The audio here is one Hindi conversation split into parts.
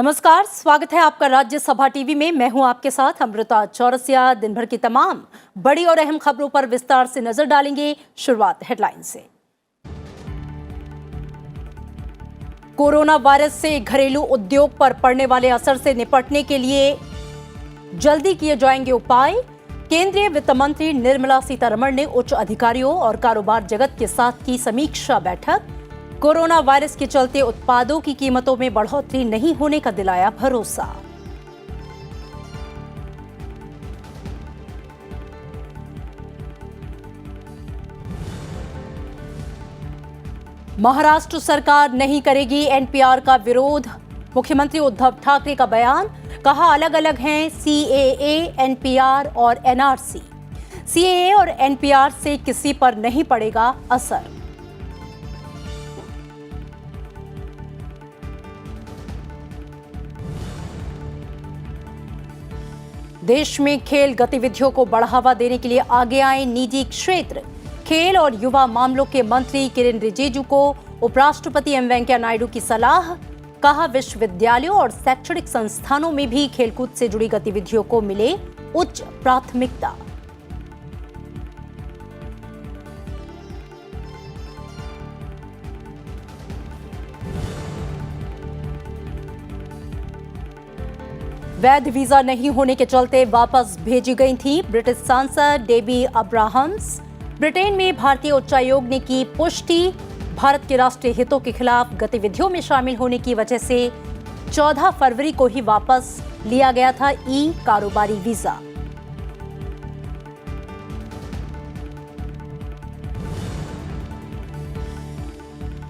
नमस्कार, स्वागत है आपका राज्यसभा टीवी में। मैं हूं आपके साथ अमृता चौरसिया। दिन भर की तमाम बड़ी और अहम खबरों पर विस्तार से नजर डालेंगे। शुरुआत हेडलाइन से। कोरोना वायरस से घरेलू उद्योग पर पड़ने वाले असर से निपटने के लिए जल्दी किए जाएंगे उपाय। केंद्रीय वित्त मंत्री निर्मला सीतारमण ने उच्च अधिकारियों और कारोबार जगत के साथ की समीक्षा बैठक। कोरोना वायरस के चलते उत्पादों की कीमतों में बढ़ोतरी नहीं होने का दिलाया भरोसा। महाराष्ट्र सरकार नहीं करेगी एनपीआर का विरोध। मुख्यमंत्री उद्धव ठाकरे का बयान। कहा, अलग अलग हैं सीएए, एनपीआर और एनआरसी। सीएए और एनपीआर से किसी पर नहीं पड़ेगा असर। देश में खेल गतिविधियों को बढ़ावा देने के लिए आगे आए निजी क्षेत्र। खेल और युवा मामलों के मंत्री किरेन रिजिजू को उपराष्ट्रपति एम वेंकैया नायडू की सलाह। कहा, विश्वविद्यालयों और शैक्षणिक संस्थानों में भी खेलकूद से जुड़ी गतिविधियों को मिले उच्च प्राथमिकता। वैध वीजा नहीं होने के चलते वापस भेजी गई थी ब्रिटिश सांसद डेबी अब्राहम्स। ब्रिटेन में भारतीय उच्चायोग ने की पुष्टि। भारत के राष्ट्रीय हितों के खिलाफ गतिविधियों में शामिल होने की वजह से 14 फरवरी को ही वापस लिया गया था ई कारोबारी वीजा।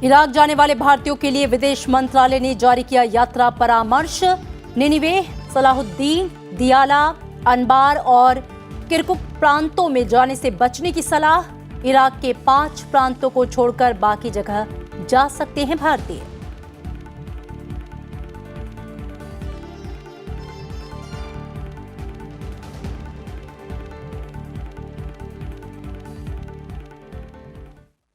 इराक जाने वाले भारतीयों के लिए विदेश मंत्रालय ने जारी किया यात्रा परामर्श। निनिवे, सलाहुद्दीन, दियाला, अनबार और किरकुक प्रांतों में जाने से बचने की सलाह। इराक के 5 प्रांतों को छोड़कर बाकी जगह जा सकते हैं भारतीय।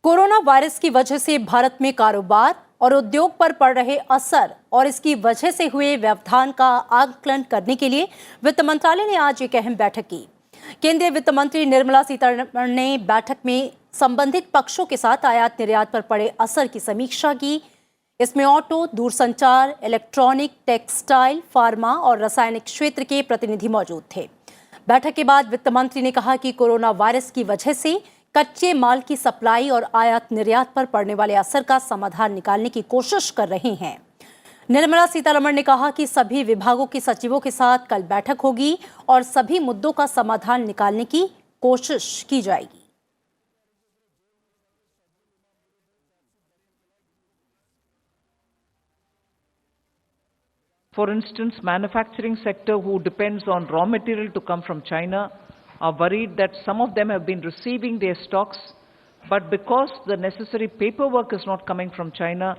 कोरोना वायरस की वजह से भारत में कारोबार और उद्योग पर पड़ रहे असर और इसकी वजह से हुए व्यवधान का आकलन करने के लिए वित्त मंत्रालय ने आज एक अहम बैठक की। केंद्रीय वित्त मंत्री निर्मला सीतारमण ने बैठक में संबंधित पक्षों के साथ आयात निर्यात पर पड़े असर की समीक्षा की। इसमें ऑटो, दूरसंचार, इलेक्ट्रॉनिक, टेक्सटाइल, फार्मा और रासायनिक क्षेत्र के प्रतिनिधि मौजूद थे। बैठक के बाद वित्त मंत्री ने कहा कि कोरोना वायरस की वजह से कच्चे माल की सप्लाई और आयात निर्यात पर पड़ने वाले असर का समाधान निकालने की कोशिश कर रहे हैं। निर्मला सीतारमण ने कहा कि सभी विभागों के सचिवों के साथ कल बैठक होगी और सभी मुद्दों का समाधान निकालने की कोशिश की जाएगी। For instance, manufacturing sector who depends on raw material to come from China are worried that some of them have been receiving their stocks, but because the necessary paperwork is not coming from China,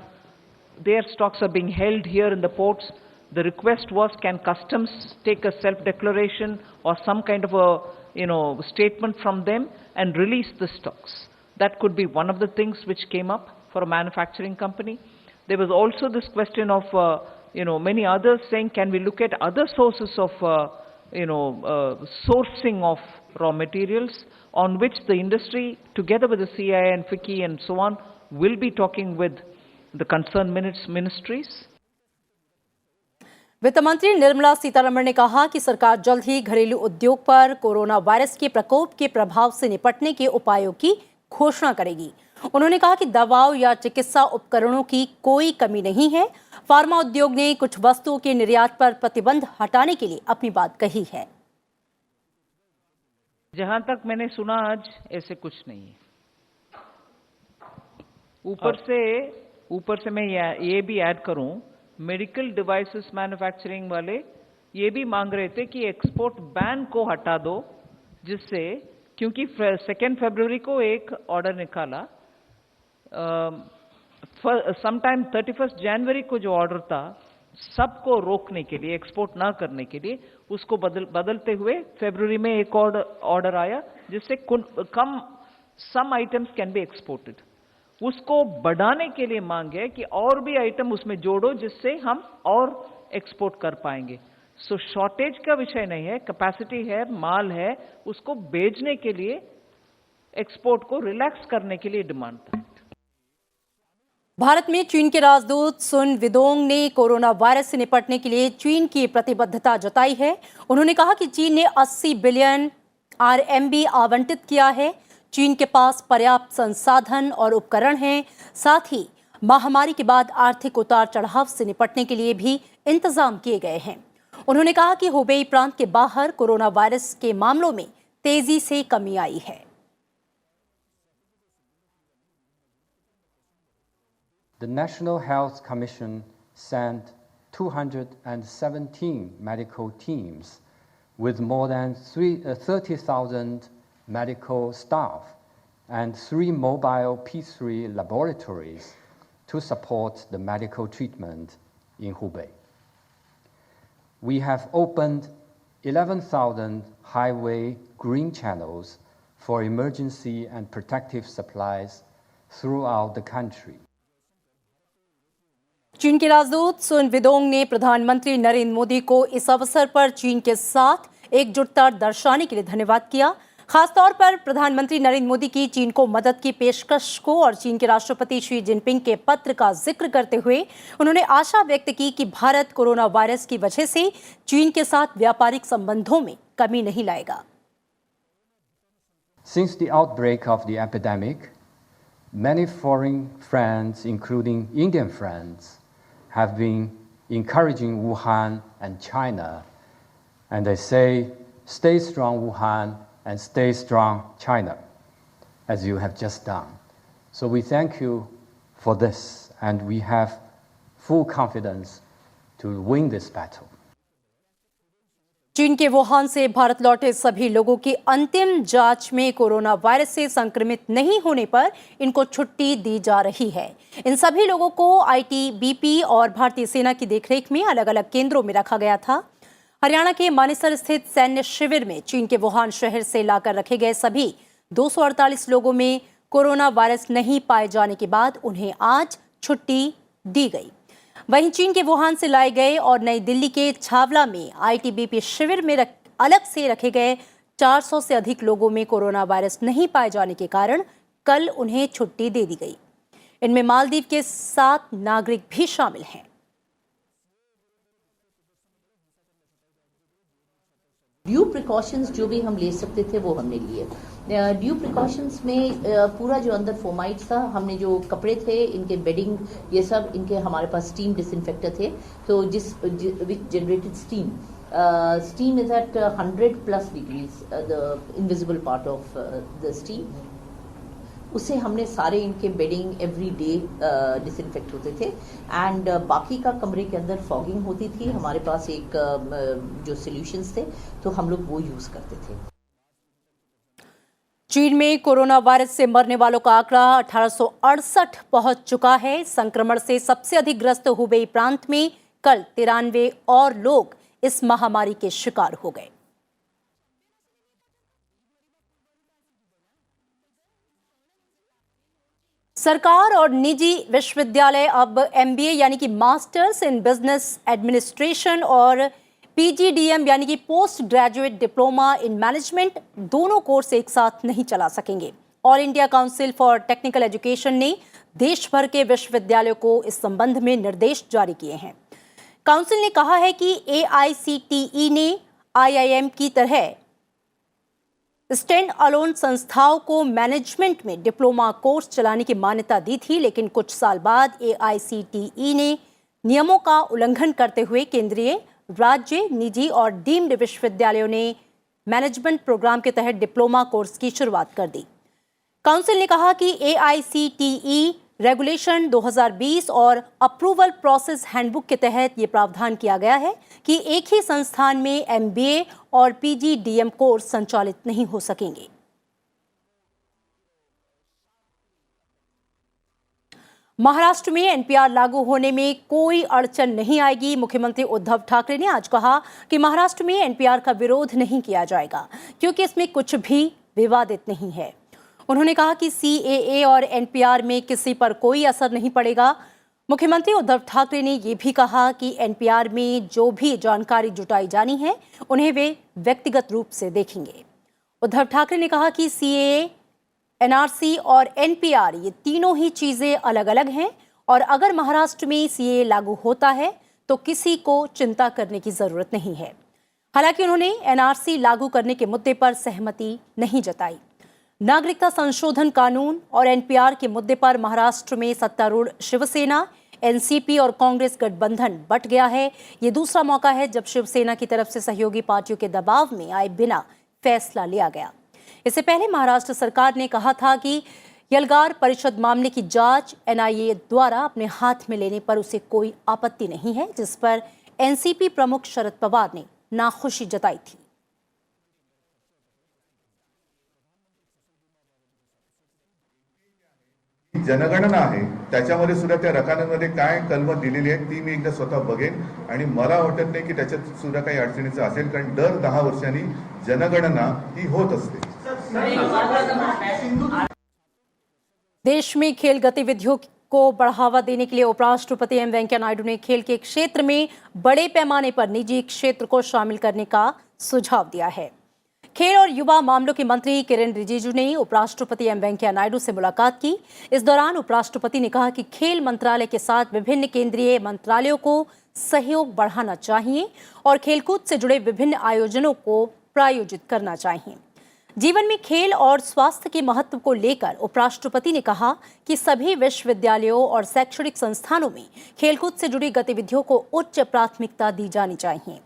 their stocks are being held here in the ports. The request was, can customs take a self-declaration or some kind of a statement from them and release the stocks? That could be one of the things which came up for a manufacturing company. There was also this question of many others saying, can we look at other sources of sourcing of raw materials, on which the industry, together with the CII and FICCI and so on, will be talking with the concerned ministries. वित्त मंत्री निर्मला सीतारमण ने कहा कि सरकार जल्द ही घरेलू उद्योग पर कोरोना वायरस के प्रकोप के प्रभाव से निपटने के उपायों की घोषणा करेगी। उन्होंने कहा कि दवाओं या चिकित्सा उपकरणों की कोई कमी नहीं है। फार्मा उद्योग ने कुछ वस्तुओं के निर्यात पर प्रतिबंध हटाने के लिए अपनी बात कही है। जहां तक मैंने सुना आज ऐसे कुछ नहीं है। ऊपर से मैं ये भी ऐड करूं, मेडिकल डिवाइसेस मैन्युफैक्चरिंग वाले ये भी मांग रहे थे कि एक्सपोर्ट बैन को हटा दो, जिससे, क्योंकि 2 फरवरी को एक ऑर्डर निकाला, समटाइम 31 जनवरी को जो ऑर्डर था सबको रोकने के लिए, एक्सपोर्ट ना करने के लिए, उसको बदलते हुए फरवरी में एक ऑर्डर आया जिससे कम some items can be exported. उसको बढ़ाने के लिए मांग है कि और भी आइटम उसमें जोड़ो जिससे हम और एक्सपोर्ट कर पाएंगे। सो शॉर्टेज का विषय नहीं है, कैपेसिटी है, माल है, उसको बेचने के लिए, एक्सपोर्ट को रिलैक्स करने के लिए डिमांड था। भारत में चीन के राजदूत सुन विदोंग ने कोरोना वायरस से निपटने के लिए चीन की प्रतिबद्धता जताई है। उन्होंने कहा कि चीन ने 80 बिलियन RMB आवंटित किया है। चीन के पास पर्याप्त संसाधन और उपकरण हैं। साथ ही महामारी के बाद आर्थिक उतार चढ़ाव से निपटने के लिए भी इंतजाम किए गए हैं। उन्होंने कहा कि हुबेई प्रांत के बाहर कोरोना वायरस के मामलों में तेजी से कमी आई है। The National Health Commission sent 217 medical teams with more than 30,000 medical staff and 3 mobile P3 laboratories to support the medical treatment in Hubei. We have opened 11,000 highway green channels for emergency and protective supplies throughout the country. चीन के राजदूत सुन विदोंग ने प्रधानमंत्री नरेंद्र मोदी को इस अवसर पर चीन के साथ एकजुटता दर्शाने के लिए धन्यवाद किया। खासतौर पर प्रधानमंत्री नरेंद्र मोदी की चीन को मदद की पेशकश को और चीन के राष्ट्रपति शी जिनपिंग के पत्र का जिक्र करते हुए उन्होंने आशा व्यक्त की कि भारत कोरोना वायरस की वजह से चीन के साथ व्यापारिक संबंधों में कमी नहीं लाएगा। Since the outbreak of the epidemic, many foreign friends, including Indian friends, have been encouraging Wuhan and China, and they say, stay strong Wuhan and stay strong China, as you have just done. So we thank you for this, and we have full confidence to win this battle. चीन के वुहान से भारत लौटे सभी लोगों की अंतिम जांच में कोरोना वायरस से संक्रमित नहीं होने पर इनको छुट्टी दी जा रही है। इन सभी लोगों को ITBP और भारतीय सेना की देखरेख में अलग अलग केंद्रों में रखा गया था। हरियाणा के मानेसर स्थित सैन्य शिविर में चीन के वुहान शहर से लाकर रखे गए सभी 248 लोगों में कोरोना वायरस नहीं पाए जाने के बाद उन्हें आज छुट्टी दी गई। वहीं चीन के वुहान से लाए गए और नई दिल्ली के छावला में ITBP शिविर में अलग से रखे गए 400 से अधिक लोगों में कोरोना वायरस नहीं पाए जाने के कारण कल उन्हें छुट्टी दे दी गई। इनमें मालदीव के 7 नागरिक भी शामिल हैं। ड्यू प्रिकॉशंस जो भी हम ले सकते थे वो हमने लिए। ड्यू प्रिकॉशंस में पूरा जो अंदर फोमाइट्स था, हमने जो कपड़े थे, इनके बेडिंग, ये सब इनके हमारे पास स्टीम डिसइंफेक्टर थे, तो which generated steam is at 100+ degrees, the invisible part of the steam, उससे हमने सारे इनके बेडिंग एवरी डे डिसइंफेक्ट होते थे। एंड बाकी का कमरे के अंदर फॉगिंग होती थी, हमारे पास एक जो सॉल्यूशंस थे तो हम लोग वो यूज करते थे। चीन में कोरोना वायरस से मरने वालों का आंकड़ा 1868 पहुंच चुका है। संक्रमण से सबसे अधिक ग्रस्त हुबेई प्रांत में कल 93 और लोग इस महामारी के शिकार हो गए। सरकार और निजी विश्वविद्यालय अब MBA यानी कि मास्टर्स इन बिजनेस एडमिनिस्ट्रेशन और PGDM यानी कि post graduate diploma in management दोनों कोर्स एक साथ नहीं चला सकेंगे। All India council for technical education ने देश भर के विश्वविद्यालयों को इस संबंध में निर्देश जारी किए हैं। काउंसिल ने कहा है कि AICTE ने IIM की तरह स्टैंड अलोन संस्थाओं को मैनेजमेंट में डिप्लोमा कोर्स चलाने की मान्यता दी थी, लेकिन कुछ साल बाद AICTE ने नियमों का उल्लंघन करते हुए केंद्रीय, राज्य, निजी और डीम्ड विश्वविद्यालयों ने मैनेजमेंट प्रोग्राम के तहत डिप्लोमा कोर्स की शुरुआत कर दी। काउंसिल ने कहा कि AICTE रेगुलेशन 2020 और अप्रूवल प्रोसेस हैंडबुक के तहत ये प्रावधान किया गया है कि एक ही संस्थान में MBA और PGDM कोर्स संचालित नहीं हो सकेंगे। महाराष्ट्र में NPR लागू होने में कोई अड़चन नहीं आएगी। मुख्यमंत्री उद्धव ठाकरे ने आज कहा कि महाराष्ट्र में NPR का विरोध नहीं किया जाएगा क्योंकि इसमें कुछ भी विवादित नहीं है। उन्होंने कहा कि CAA और NPR में किसी पर कोई असर नहीं पड़ेगा। मुख्यमंत्री उद्धव ठाकरे ने ये भी कहा कि एनपीआर में जो भी जानकारी जुटाई जानी है उन्हें वे व्यक्तिगत रूप से देखेंगे। उद्धव ठाकरे ने कहा कि सीएए, एनआरसी और एनपीआर ये तीनों ही चीजें अलग अलग हैं और अगर महाराष्ट्र में सीएए लागू होता है तो किसी को चिंता करने की जरूरत नहीं है। हालांकि उन्होंने एनआरसी लागू करने के मुद्दे पर सहमति नहीं जताई। नागरिकता संशोधन कानून और एनपीआर के मुद्दे पर महाराष्ट्र में सत्तारूढ़ शिवसेना, एनसीपी और कांग्रेस गठबंधन बंट गया है। ये दूसरा मौका है जब शिवसेना की तरफ से सहयोगी पार्टियों के दबाव में आए बिना फैसला लिया गया। इससे पहले महाराष्ट्र सरकार ने कहा था कि यलगार परिषद मामले की जांच एनआईए द्वारा अपने हाथ में लेने पर उसे कोई आपत्ति नहीं है, जिस पर एनसीपी प्रमुख शरद पवार ने नाखुशी जताई थी। जनगणना आहे त्याच्यामध्ये सुद्धा त्या रकान्यांमध्ये काय कलमं दिलेली आहे ती मी एकदा स्वतः बघेन आणि मला वाटत नाही की त्याच्यात सुद्धा काही अडचणीचं असेल, कारण दर 10 वर्षांनी जनगणना ही होत असते। देश में खेल गतिविधियों को बढ़ावा देने के लिए उपराष्ट्रपति एम वेंकैया नायडू ने खेल के क्षेत्र में बड़े पैमाने पर निजी क्षेत्र को शामिल करने का सुझाव दिया है। खेल और युवा मामलों के मंत्री किरेन रिजिजू ने उपराष्ट्रपति एम वेंकैया नायडू से मुलाकात की। इस दौरान उपराष्ट्रपति ने कहा कि खेल मंत्रालय के साथ विभिन्न केंद्रीय मंत्रालयों को सहयोग बढ़ाना चाहिए और खेलकूद से जुड़े विभिन्न आयोजनों को प्रायोजित करना चाहिए। जीवन में खेल और स्वास्थ्य के महत्व को लेकर उपराष्ट्रपति ने कहा कि सभी विश्वविद्यालयों और शैक्षणिक संस्थानों में खेलकूद से जुड़ी गतिविधियों को उच्च प्राथमिकता दी जानी चाहिए।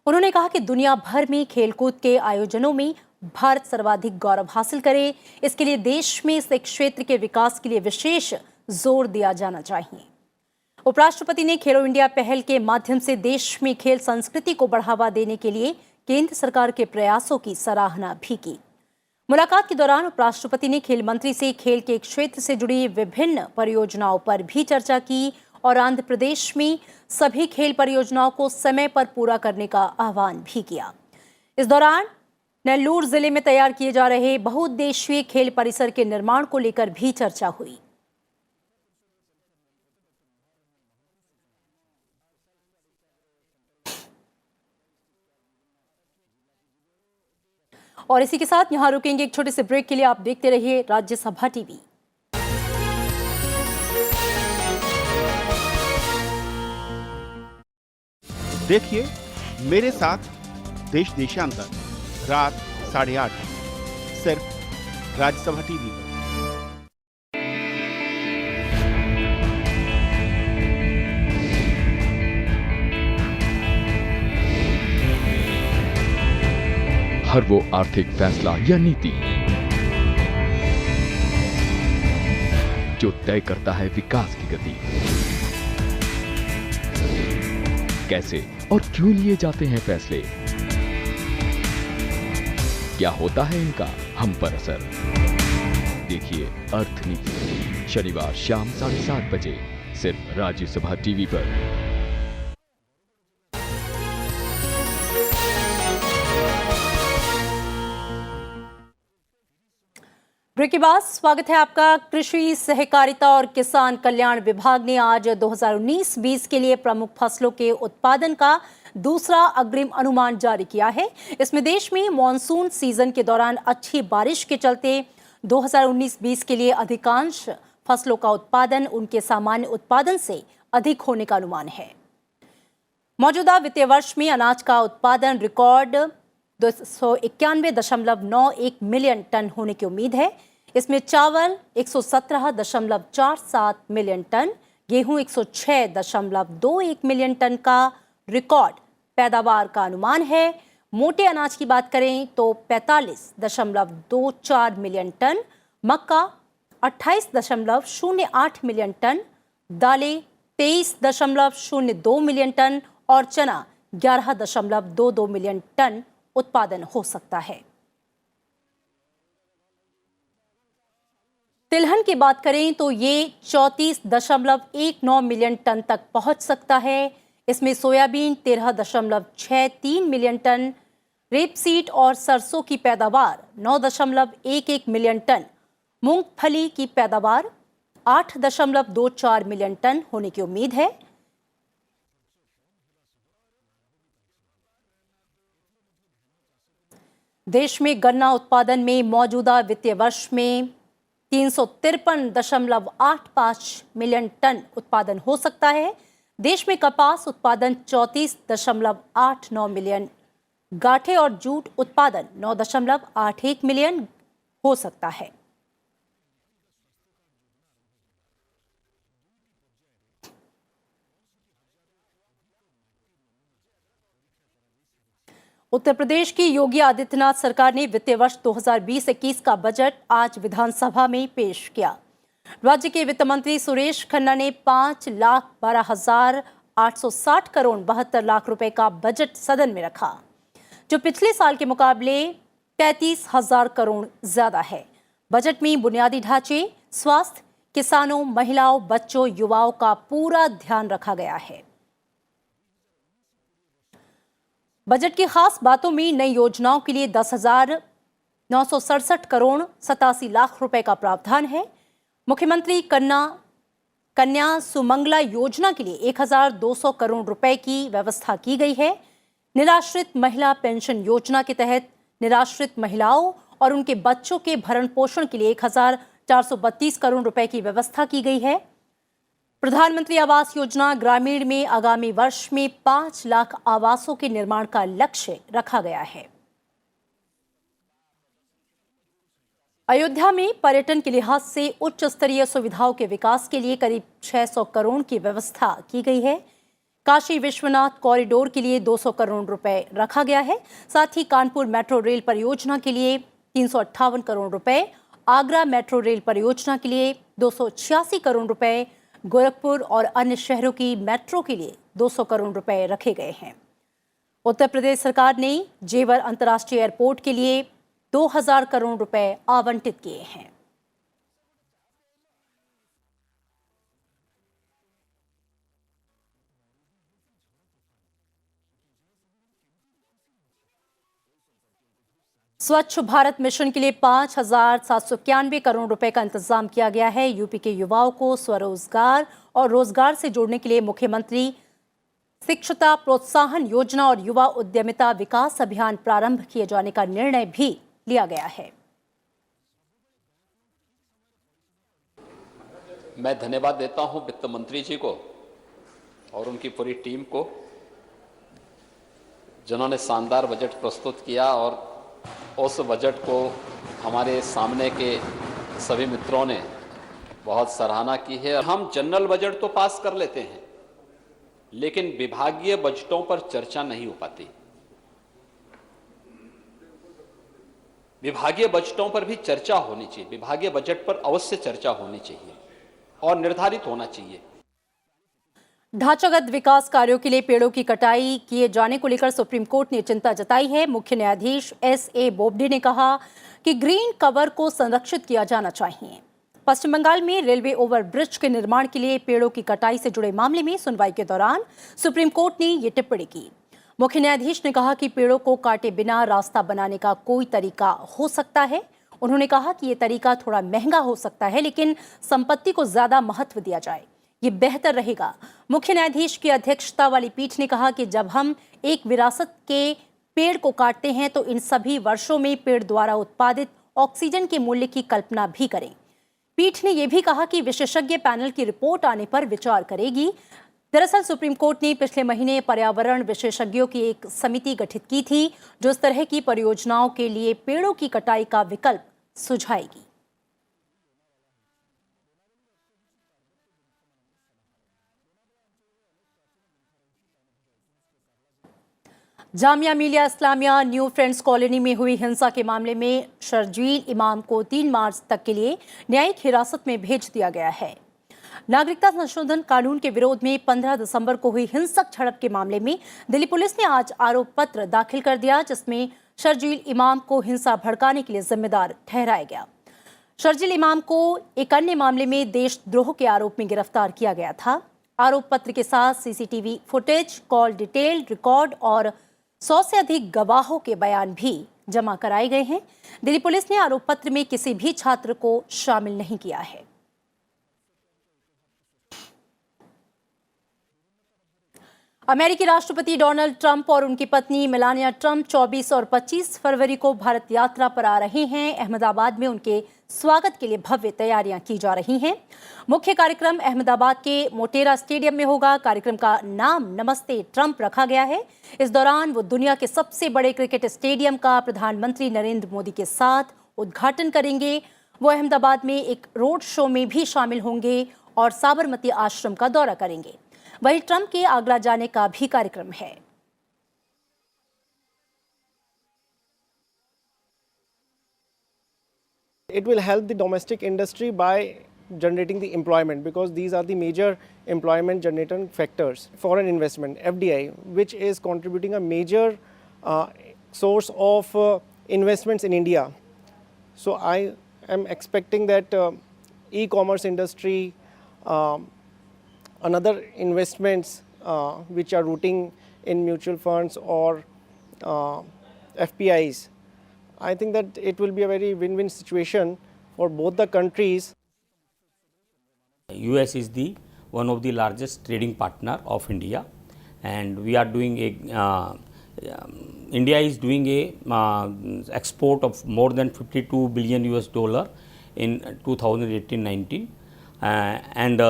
उन्होंने कहा कि दुनिया भर में खेलकूद के आयोजनों में भारत सर्वाधिक गौरव हासिल करे, इसके लिए देश में इस क्षेत्र के विकास के लिए विशेष जोर दिया जाना चाहिए। उपराष्ट्रपति ने खेलो इंडिया पहल के माध्यम से देश में खेल संस्कृति को बढ़ावा देने के लिए केंद्र सरकार के प्रयासों की सराहना भी की। मुलाकात के दौरान उपराष्ट्रपति ने खेल मंत्री से खेल के क्षेत्र से जुड़ी विभिन्न परियोजनाओं पर भी चर्चा की और आंध्र प्रदेश में सभी खेल परियोजनाओं को समय पर पूरा करने का आह्वान भी किया। इस दौरान नेल्लूर जिले में तैयार किए जा रहे बहुउद्देशीय खेल परिसर के निर्माण को लेकर भी चर्चा हुई। और इसी के साथ यहां रुकेंगे एक छोटे से ब्रेक के लिए। आप देखते रहिए राज्यसभा टीवी। देखिए मेरे साथ देश देशांतर रात 8:30 सिर्फ राज्यसभा टीवी पर। हर वो आर्थिक फैसला या नीति जो तय करता है विकास की गति, कैसे और क्यों लिए जाते हैं फैसले, क्या होता है इनका हम पर असर। देखिए अर्थनीति शनिवार शाम 7:30 बजे सिर्फ राज्यसभा टीवी पर। ब्रेक के बाद स्वागत है आपका। कृषि सहकारिता और किसान कल्याण विभाग ने आज 2019-20 के लिए प्रमुख फसलों के उत्पादन का दूसरा अग्रिम अनुमान जारी किया है। इसमें देश में मॉनसून सीजन के दौरान अच्छी बारिश के चलते 2019-20 के लिए अधिकांश फसलों का उत्पादन उनके सामान्य उत्पादन से अधिक होने का अनुमान है। मौजूदा वित्तीय वर्ष में अनाज का उत्पादन रिकॉर्ड 291.91 मिलियन टन होने की उम्मीद है। इसमें चावल 117.47 मिलियन टन, गेहूं 106.21 मिलियन टन का रिकॉर्ड पैदावार का अनुमान है। मोटे अनाज की बात करें तो 45.24 मिलियन टन, मक्का 28.08 मिलियन टन, दालें 23.02 मिलियन टन और चना 11.22 मिलियन टन उत्पादन हो सकता है। तिलहन की बात करें तो ये 34.19 मिलियन टन तक पहुंच सकता है। इसमें सोयाबीन 13.63 मिलियन टन, रेपसीड और सरसों की पैदावार 9.11 मिलियन टन, मूंगफली की पैदावार 8.24 मिलियन टन होने की उम्मीद है। देश में गन्ना उत्पादन में मौजूदा वित्तीय वर्ष में 353.85 मिलियन टन उत्पादन हो सकता है। देश में कपास उत्पादन 34.89 मिलियन गांठे और जूट उत्पादन 9.81 मिलियन हो सकता है। उत्तर प्रदेश की योगी आदित्यनाथ सरकार ने वित्तीय वर्ष 2020-21 का बजट आज विधानसभा में पेश किया। राज्य के वित्त मंत्री सुरेश खन्ना ने 5,12,860 करोड़ 72 लाख रुपए का बजट सदन में रखा, जो पिछले साल के मुकाबले 33,000 करोड़ ज्यादा है। बजट में बुनियादी ढांचे, स्वास्थ्य, किसानों, महिलाओं, बच्चों, युवाओं का पूरा ध्यान रखा गया है। बजट की खास बातों में नई योजनाओं के लिए 10,967 करोड़ 87 लाख रुपए का प्रावधान है। मुख्यमंत्री कन्या सुमंगला योजना के लिए 1,200 करोड़ रुपए की व्यवस्था की गई है। निराश्रित महिला पेंशन योजना के तहत निराश्रित महिलाओं और उनके बच्चों के भरण पोषण के लिए 1,432 करोड़ रुपए की व्यवस्था की गई है। प्रधानमंत्री आवास योजना ग्रामीण में आगामी वर्ष में 5 लाख आवासों के निर्माण का लक्ष्य रखा गया है। अयोध्या में पर्यटन के लिहाज से उच्च स्तरीय सुविधाओं के विकास के लिए करीब 600 करोड़ की व्यवस्था की गई है। काशी विश्वनाथ कॉरिडोर के लिए 200 करोड़ रुपए रखा गया है। साथ ही कानपुर मेट्रो रेल परियोजना के लिए 358 करोड़ रुपए, आगरा मेट्रो रेल परियोजना के लिए 286 करोड़ रुपए, गोरखपुर और अन्य शहरों की मेट्रो के लिए 200 करोड़ रुपए रखे गए हैं। उत्तर प्रदेश सरकार ने जेवर अंतर्राष्ट्रीय एयरपोर्ट के लिए 2,000 करोड़ रुपए आवंटित किए हैं। स्वच्छ भारत मिशन के लिए 5,791 करोड़ रुपए का इंतजाम किया गया है। यूपी के युवाओं को स्वरोजगार और रोजगार से जोड़ने के लिए मुख्यमंत्री शिक्षुता प्रोत्साहन योजना और युवा उद्यमिता विकास अभियान प्रारंभ किए जाने का निर्णय भी लिया गया है। मैं धन्यवाद देता हूं वित्त मंत्री जी को और उनकी पूरी टीम को, जिन्होंने शानदार बजट प्रस्तुत किया और उस बजट को हमारे सामने के सभी मित्रों ने बहुत सराहना की है। हम जनरल बजट तो पास कर लेते हैं, लेकिन विभागीय बजटों पर चर्चा नहीं हो पाती। विभागीय बजटों पर भी चर्चा होनी चाहिए। विभागीय बजट पर अवश्य चर्चा होनी चाहिए और निर्धारित होना चाहिए। ढांचागत विकास कार्यों के लिए पेड़ों की कटाई किए जाने को लेकर सुप्रीम कोर्ट ने चिंता जताई है। मुख्य न्यायाधीश S.A. बोबडे ने कहा कि ग्रीन कवर को संरक्षित किया जाना चाहिए। पश्चिम बंगाल में रेलवे ओवरब्रिज के निर्माण के लिए पेड़ों की कटाई से जुड़े मामले में सुनवाई के दौरान सुप्रीम कोर्ट ने ये टिप्पणी की। मुख्य न्यायाधीश ने कहा कि पेड़ों को काटे बिना रास्ता बनाने का कोई तरीका हो सकता है। उन्होंने कहा कि ये तरीका थोड़ा महंगा हो सकता है, लेकिन संपत्ति को ज्यादा महत्व दिया जाए, ये बेहतर रहेगा। मुख्य न्यायाधीश की अध्यक्षता वाली पीठ ने कहा कि जब हम एक विरासत के पेड़ को काटते हैं तो इन सभी वर्षों में पेड़ द्वारा उत्पादित ऑक्सीजन के मूल्य की कल्पना भी करें। पीठ ने यह भी कहा कि विशेषज्ञ पैनल की रिपोर्ट आने पर विचार करेगी। दरअसल सुप्रीम कोर्ट ने पिछले महीने पर्यावरण विशेषज्ञों की एक समिति गठित की थी, जो इस तरह की परियोजनाओं के लिए पेड़ों की कटाई का विकल्प सुझाएगी। Jamia Millia Islamia new friends colony में हुई हिंसा के मामले में शर्जील इमाम को 3 मार्च तक के लिए न्यायिक हिरासत में भेज दिया गया है। नागरिकता संशोधन कानून के विरोध में 15 दिसंबर को हुई हिंसक झड़प के मामले में दिल्ली पुलिस ने आज आरोप पत्र दाखिल कर दिया, जिसमें शर्जील इमाम को हिंसा भड़काने के लिए जिम्मेदार ठहराया गया। शर्जील इमाम को एक अन्य मामले में देशद्रोह के आरोप में गिरफ्तार किया गया था। आरोप पत्र के साथ CCTV footage, call detail record और 100 से अधिक गवाहों के बयान भी जमा कराए गए हैं। दिल्ली पुलिस ने आरोप पत्र में किसी भी छात्र को शामिल नहीं किया है। अमेरिकी राष्ट्रपति डोनाल्ड ट्रंप और उनकी पत्नी मेलानिया ट्रंप 24 और 25 फरवरी को भारत यात्रा पर आ रहे हैं। अहमदाबाद में उनके स्वागत के लिए भव्य तैयारियां की जा रही हैं। मुख्य कार्यक्रम अहमदाबाद के मोटेरा स्टेडियम में होगा। कार्यक्रम का नाम नमस्ते ट्रंप रखा गया है। इस दौरान वो दुनिया के सबसे बड़े क्रिकेट स्टेडियम का प्रधानमंत्री नरेंद्र मोदी के साथ उद्घाटन करेंगे। वो अहमदाबाद में एक रोड शो में भी शामिल होंगे और साबरमती आश्रम का दौरा करेंगे। वहीं ट्रंप के आगरा जाने का भी कार्यक्रम है। It will help the domestic industry by generating the employment, because these are the major employment generating factors. Foreign investment, FDI, which is contributing a major source of investments in India. So I am expecting that e-commerce industry, another investments which are rooting in mutual funds or FPIs, I think that it will be a very win-win situation for both the countries. US is the one of the largest trading partner of India, and we are doing a India is doing a export of more than $52 billion in 2018-19, and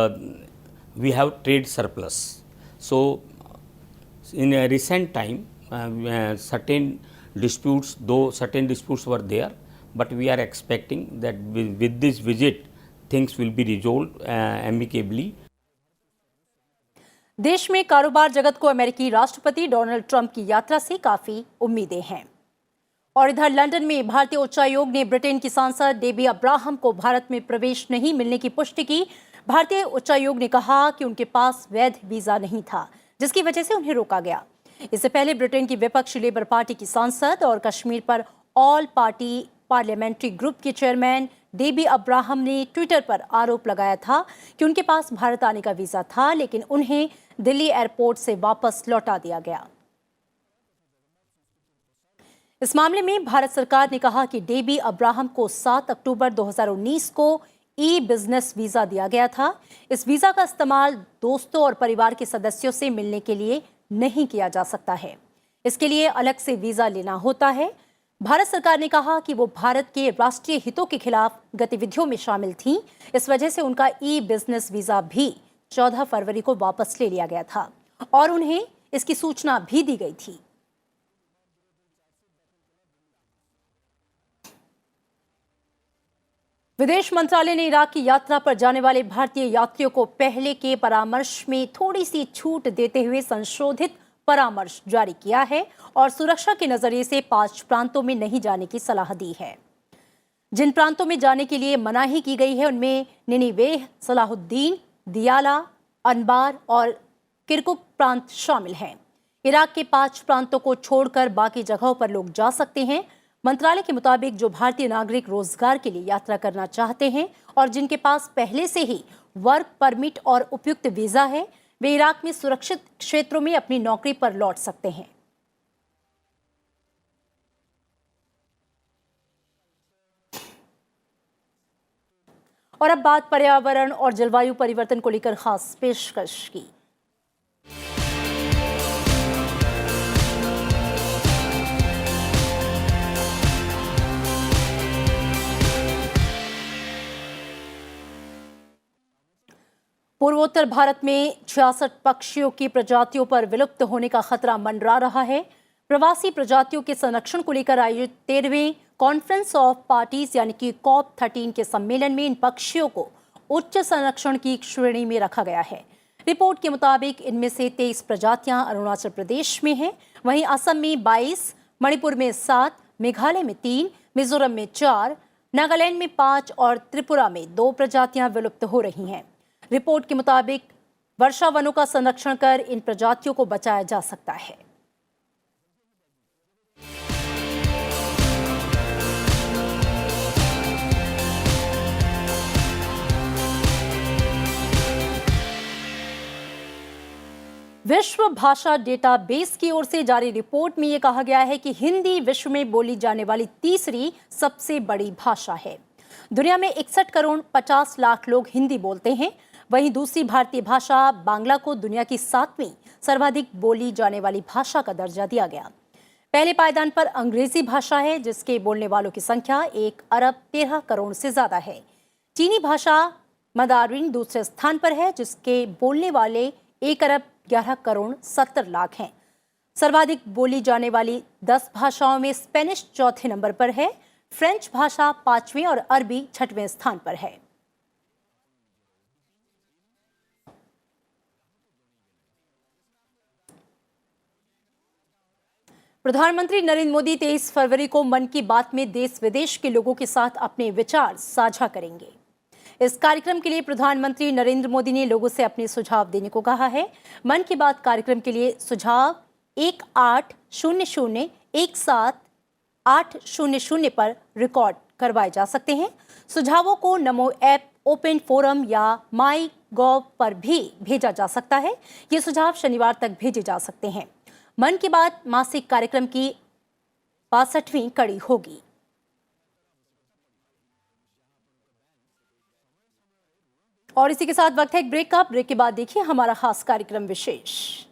we have trade surplus. So in a recent time, certain disputes, though certain disputes were there, but we are expecting that with this visit things will be resolved amicably. देश में कारोबार जगत को अमेरिकी राष्ट्रपति डोनाल्ड ट्रंप की यात्रा से काफी उम्मीदें हैं। और इधर लंदन में भारतीय उच्चायोग ने ब्रिटेन की सांसद डेबी अब्राहम को भारत में प्रवेश नहीं मिलने की पुष्टि की। भारतीय उच्चायोग ने कहा कि उनके पास वैध वीजा नहीं था, जिसकी वजह से उन्हें रोका गया। इससे पहले ब्रिटेन की विपक्षी लेबर पार्टी की सांसद और कश्मीर पर ऑल पार्टी पार्लियामेंट्री ग्रुप के चेयरमैन डेबी अब्राहम ने ट्विटर पर आरोप लगाया था कि उनके पास भारत आने का वीजा था, लेकिन उन्हें दिल्ली एयरपोर्ट से वापस लौटा दिया गया। इस मामले में भारत सरकार ने कहा कि डेबी अब्राहम को 7 अक्टूबर 2019 को ई बिजनेस वीजा दिया गया था। इस वीजा का इस्तेमाल दोस्तों और परिवार के सदस्यों से मिलने के लिए नहीं किया जा सकता है। इसके लिए अलग से वीजा लेना होता है। भारत सरकार ने कहा कि वो भारत के राष्ट्रीय हितों के खिलाफ गतिविधियों में शामिल थीं। इस वजह से उनका ई बिजनेस वीजा भी 14 फरवरी को वापस ले लिया गया था और उन्हें इसकी सूचना भी दी गई थी। विदेश मंत्रालय ने इराक की यात्रा पर जाने वाले भारतीय यात्रियों को पहले के परामर्श में थोड़ी सी छूट देते हुए संशोधित परामर्श जारी किया है और सुरक्षा के नजरिए से 5 प्रांतों में नहीं जाने की सलाह दी है। जिन प्रांतों में जाने के लिए मनाही की गई है उनमें निनिवेह, सलाहुद्दीन, दियाला, अनबार और किरकुक प्रांत शामिल हैं। इराक के 5 प्रांतों को छोड़कर बाकी जगहों पर लोग जा सकते हैं। मंत्रालय के मुताबिक जो भारतीय नागरिक रोजगार के लिए यात्रा करना चाहते हैं और जिनके पास पहले से ही वर्क परमिट और उपयुक्त वीजा है, वे इराक में सुरक्षित क्षेत्रों में अपनी नौकरी पर लौट सकते हैं। और अब बात पर्यावरण और जलवायु परिवर्तन को लेकर खास पेशकश की। पूर्वोत्तर भारत में 66 पक्षियों की प्रजातियों पर विलुप्त होने का खतरा मंडरा रहा है। प्रवासी प्रजातियों के संरक्षण को लेकर आयोजित 13वें कॉन्फ्रेंस ऑफ पार्टीज यानी कि COP13 के सम्मेलन में इन पक्षियों को उच्च संरक्षण की श्रेणी में रखा गया है। रिपोर्ट के मुताबिक इनमें से 23 प्रजातियां अरुणाचल प्रदेश में हैं, वहीं असम में 22, मणिपुर में 7, मेघालय में 3, मिजोरम में 4, नागालैंड में 5 और त्रिपुरा में 2 प्रजातियां विलुप्त हो रही हैं। रिपोर्ट के मुताबिक वर्षा वनों का संरक्षण कर इन प्रजातियों को बचाया जा सकता है। विश्व भाषा डेटाबेस की ओर से जारी रिपोर्ट में यह कहा गया है कि हिंदी विश्व में बोली जाने वाली तीसरी सबसे बड़ी भाषा है। दुनिया में 61 करोड़ 50 लाख लोग हिंदी बोलते हैं। वहीं दूसरी भारतीय भाषा बांग्ला को दुनिया की 7वीं सर्वाधिक बोली जाने वाली भाषा का दर्जा दिया गया। पहले पायदान पर अंग्रेजी भाषा है, जिसके बोलने वालों की संख्या 1 अरब 13 करोड़ से ज्यादा है। चीनी भाषा मंदारिन दूसरे स्थान पर है, जिसके बोलने वाले 1 अरब 11 करोड़ 70 लाख हैं। सर्वाधिक बोली जाने वाली 10 भाषाओं में स्पेनिश चौथे नंबर पर है, फ्रेंच भाषा 5वें और अरबी 6वें स्थान पर है। प्रधानमंत्री नरेंद्र मोदी 23 फरवरी को मन की बात में देश विदेश के लोगों के साथ अपने विचार साझा करेंगे। इस कार्यक्रम के लिए प्रधानमंत्री नरेंद्र मोदी ने लोगों से अपने सुझाव देने को कहा है। मन की बात कार्यक्रम के लिए सुझाव 1800-17-800 पर रिकॉर्ड करवाए जा सकते हैं। सुझावों को नमो ऐप, ओपन फोरम या माई गॉव पर भी भेजा जा सकता है। ये सुझाव शनिवार तक भेजे जा सकते हैं। मन की बात मासिक कार्यक्रम की 62वीं कड़ी होगी। और इसी के साथ वक्त है एक ब्रेक का। ब्रेक के बाद देखिए हमारा खास कार्यक्रम विशेष।